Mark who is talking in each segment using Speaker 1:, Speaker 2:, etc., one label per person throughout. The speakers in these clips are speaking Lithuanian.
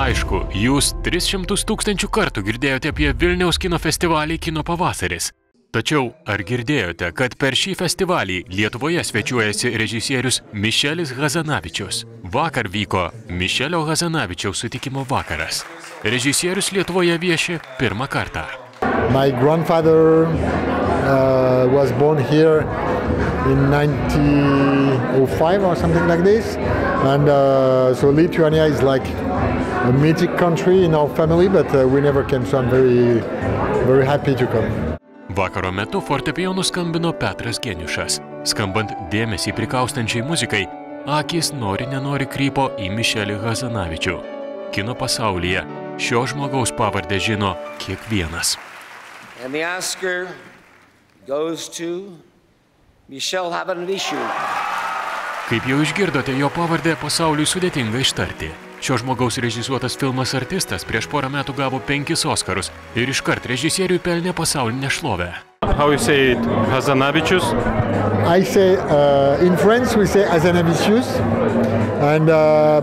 Speaker 1: Aišku, jūs 300 000 kartų girdėjote apie Vilniaus kino festivalį Kino pavasaris. Tačiau ar girdėjote, kad per šį festivalį Lietuvoje svečiuojasi režisierius Mišelis Hazanavičius? Vakar vyko Mišelio Hazanavičiaus sutikimo vakaras. Režisierius Lietuvoje vieši pirmą kartą.
Speaker 2: My grandfather was born here in 1905 or something like this, and so Lithuania is like a mythic country in our family, but we never came, so I'm very happy to come.
Speaker 1: Vakaro metu fortepijonu skambino Petras Geniušas. Skambant dėmesį prikaustančiai muzikai, akys nori krypo į Mišelį Hazanavičių. Kino pasaulyje šio žmogaus pavardę žino kiekvienas.
Speaker 3: And the Oscar goes to Michel Hazanavičius.
Speaker 1: Kaip jau išgirdote, jo pavardę pasauliui sudėtinga ištarti. Šio žmogaus režisuotas filmas Artistas prieš porą metų gavo 5 Oskarus ir iškart režisieriui pelnė pasaulinę šlovę.
Speaker 4: How you say it? Hazanavičius?
Speaker 2: I say, in France we say Hazanavičius, and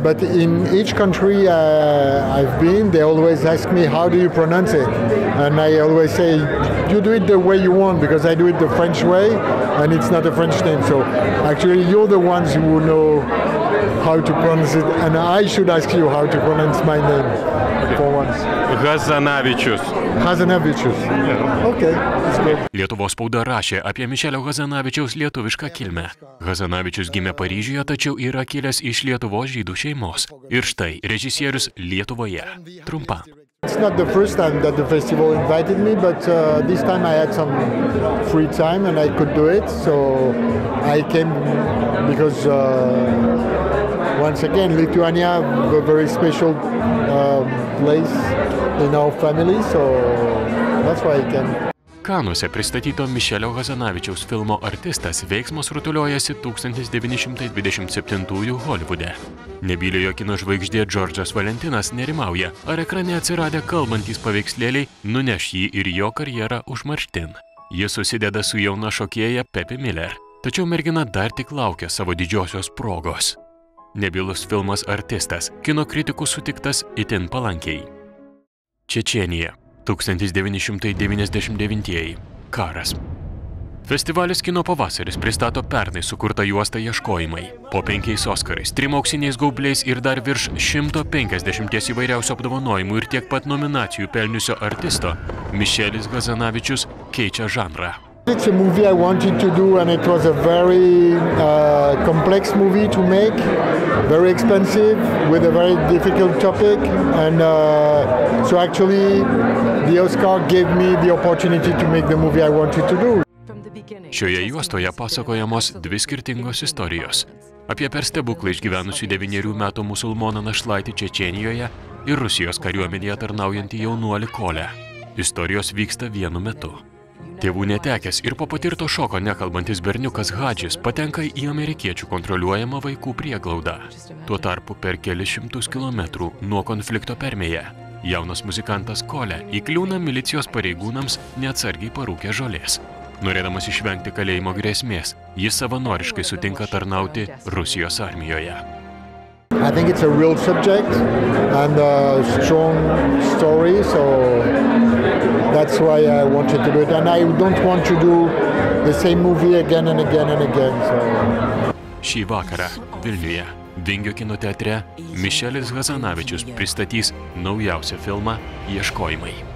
Speaker 2: but in each country I've been, they always ask me how do you pronounce it, and I always say you do it the way you want, because I do it the French way, and it's not a French name. So actually you're the ones who know how to pronounce it, and I should ask you how to pronounce my name for once.
Speaker 4: Hazanavičius.
Speaker 2: Hazanavičius. Okay, that's good.
Speaker 1: Lietuvos spauda rašė apie Mišelio Hazanavičiaus lietuvišką kilmę. Hazanavičius gimė Paryžiuje, tačiau yra kilęs iš Lietuvos žydų šeimos. Ir štai režisierius Lietuvoje. Trumpa.
Speaker 2: It's not the first time that the festival invited me, but this time I had some free time and I could do it, so I came because once again Lithuania a very special place in our family, so that's why I came.
Speaker 1: Kanuose pristatyto Mišelio Hazanavičiaus filmo Artistas veiksmas rutuliojasi 1927 Holivude. Nebyliojo kino žvaigždė Džordžas Valentinas nerimauja, ar ekrane atsiradę kalbantys paveikslėliai nuneš jį ir jo karjerą užmarštin. Jis susideda su jauna šokėja Pepi Miller, tačiau mergina dar tik laukia savo didžiosios progos. Nebylus filmas Artistas kino kritikų sutiktas itin palankiai. Čečėnija. 1999. Karas. Festivalis Kino pavasaris pristato pernai sukurtą juostą Ieškojimai. Po 5 Oskarais, 3 auksiniais gaubliais ir dar virš 150 įvairiausių apdovanojimų ir tiek pat nominacijų pelniusio artisto, Mišelis Hazanavičius keičia žanrą.
Speaker 2: It's a movie I wanted to do, and it was a very complex movie to make, very expensive, with a very difficult topic, and so actually the Oscar gave me the opportunity to make the movie I wanted to do.
Speaker 1: Šioje juostoje pasakojamos 2 skirtingos istorijos. Apie per stebuklą išgyvenusių 9 metų musulmoną našlaitį Čečėnijoje ir Rusijos kariuomenėje tarnaujantį jaunuolį Kolę. Istorijos vyksta vienu metu. Tėvų netekęs ir po patirto šoko nekalbantis berniukas Hadžis patenka į amerikiečių kontroliuojamą vaikų prieglaudą. Tuo tarpu per kelius šimtus kilometrų nuo konflikto Permėje jaunas muzikantas Kolė įkliūna milicijos pareigūnams neatsargiai parūkę žolės. Norėdamas išvengti kalėjimo grėsmės, jis savanoriškai sutinka tarnauti Rusijos armijoje.
Speaker 2: I think it's a real subject and a strong story, so that's why I wanted to do it. And I don't want to do the same movie again and again and again. So.
Speaker 1: Šį vakarą Vilniuje, Vingio kino teatre, Mišelis Hazanavičius pristatys naujausią filmą Ieškojimai.